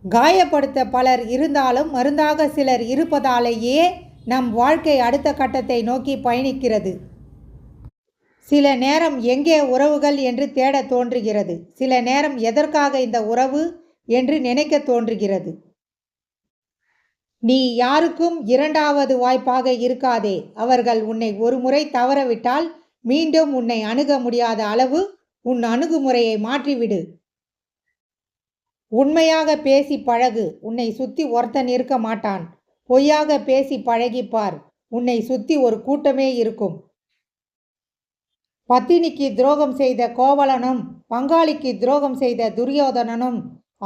காயப்படுத்த பலர் இருந்தாலும் மருந்தாக சிலர் இருப்பதாலேயே நம் வாழ்க்கை அடுத்த கட்டத்தை நோக்கி பயணிக்கிறது. சில நேரம் எங்கே உறவுகள் என்று தேட தோன்றுகிறது. சில நேரம் எதற்காக இந்த உறவு என்று நினைக்க தோன்றுகிறது. நீ யாருக்கும் இரண்டாவது வாய்ப்பாக இருக்காதே. அவர்கள் உன்னை ஒரு முறை தவறவிட்டால் மீண்டும் உன்னை அணுக முடியாத அளவு உன் அணுகுமுறையை மாற்றிவிடு. உண்மையாக பேசி பழகு. உன்னை சுற்றி ஒருத்தன் இருக்க மாட்டான். பொய்யாக பேசி பழகிப்பார். உன்னை சுற்றி ஒரு கூட்டமே இருக்கும். பத்தினிக்கு துரோகம் செய்த கோவலனும் பங்காளிக்கு துரோகம் செய்த துரியோதனனும்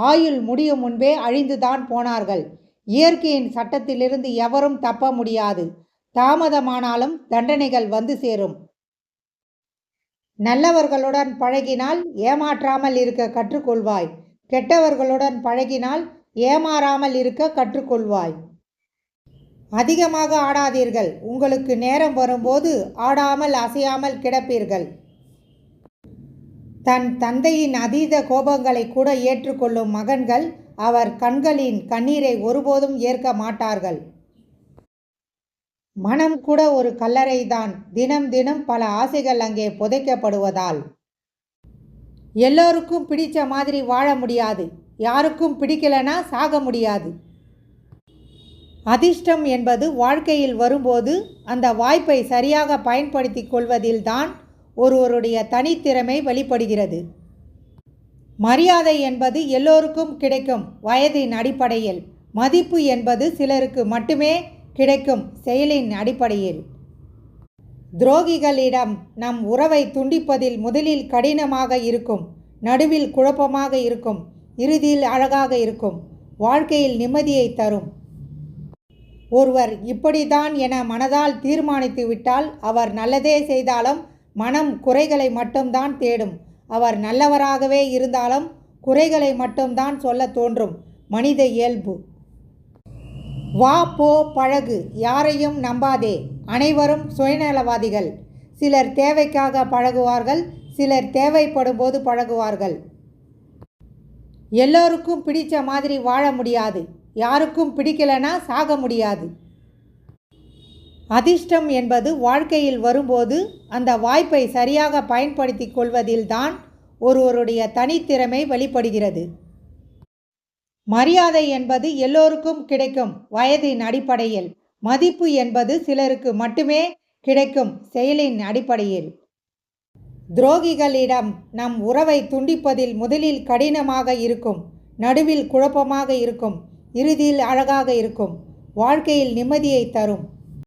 ஆயுள் முடியும் முன்பே அழிந்துதான் போனார்கள். இயற்கையின் சட்டத்திலிருந்து எவரும் தப்ப முடியாது. தாமதமானாலும் தண்டனைகள் வந்து சேரும். நல்லவர்களுடன் பழகினால் ஏமாற்றாமல் இருக்க கற்றுக்கொள்வாய். கெட்டவர்களுடன் பழகினால் ஏமாறாமல் இருக்க கற்றுக்கொள்வாய். அதிகமாக ஆடாதீர்கள். உங்களுக்கு நேரம் வரும்போது ஆடாமல் அசையாமல் கிடப்பீர்கள். தன் தந்தையின் அதீத கோபங்களை கூட ஏற்றுக்கொள்ளும் மகன்கள் அவர் கண்களின் கண்ணீரை ஒருபோதும் ஏற்க மாட்டார்கள். மனம் கூட ஒரு கல்லறைதான். தினம் தினம் பல ஆசைகள் அங்கே புதைக்கப்படுவதால். எல்லோருக்கும் பிடிச்ச மாதிரி வாழ முடியாது. யாருக்கும் பிடிக்கலனா சாக முடியாது. அதிர்ஷ்டம் என்பது வாழ்க்கையில் வரும்போது அந்த வாய்ப்பை சரியாக பயன்படுத்தி கொள்வதில்தான் ஒருவருடைய தனித்திறமை வெளிப்படுகிறது. மரியாதை என்பது எல்லோருக்கும் கிடைக்கும் வயதின் அடிப்படையில். மதிப்பு என்பது சிலருக்கு மட்டுமே கிடைக்கும் செயலின் அடிப்படையில். துரோகிகளிடம் நம் உறவை துண்டிப்பதில் முதலில் கடினமாக இருக்கும், நடுவில் குழப்பமாக இருக்கும், இறுதியில் அழகாக இருக்கும், வாழ்க்கையில் நிம்மதியை தரும். ஒருவர் இப்படித்தான் என மனதால் தீர்மானித்து விட்டால் அவர் நல்லதே செய்தாலும் மனம் குறைகளை மட்டும்தான் தேடும். அவர் நல்லவராகவே இருந்தாலும் குறைகளை மட்டும்தான் சொல்ல தோன்றும். மனித இயல்பு. வா போ பழகு. யாரையும் நம்பாதே. அனைவரும் சுயநலவாதிகள். சிலர் தேவைக்காக பழகுவார்கள், சிலர் தேவைப்படும் போது பழகுவார்கள். எல்லோருக்கும் பிடிச்ச மாதிரி வாழ முடியாது. யாருக்கும் பிடிக்கலனா சாக முடியாது. அதிர்ஷ்டம் என்பது வாழ்க்கையில் வரும்போது அந்த வாய்ப்பை சரியாக பயன்படுத்தி கொள்வதில்தான் ஒருவருடைய தனித்திறமை வெளிப்படுகிறது. மரியாதை என்பது எல்லோருக்கும் கிடைக்கும் வயதின் அடிப்படையில். மதிப்பு என்பது சிலருக்கு மட்டுமே கிடைக்கும் செயலின் அடிப்படையில். துரோகிகளிடம் நம் உறவை துண்டிப்பதில் முதலில் கடினமாக இருக்கும், நடுவில் குழப்பமாக இருக்கும், இறுதியில் அழகாக இருக்கும், வாழ்க்கையில் நிம்மதியை தரும்.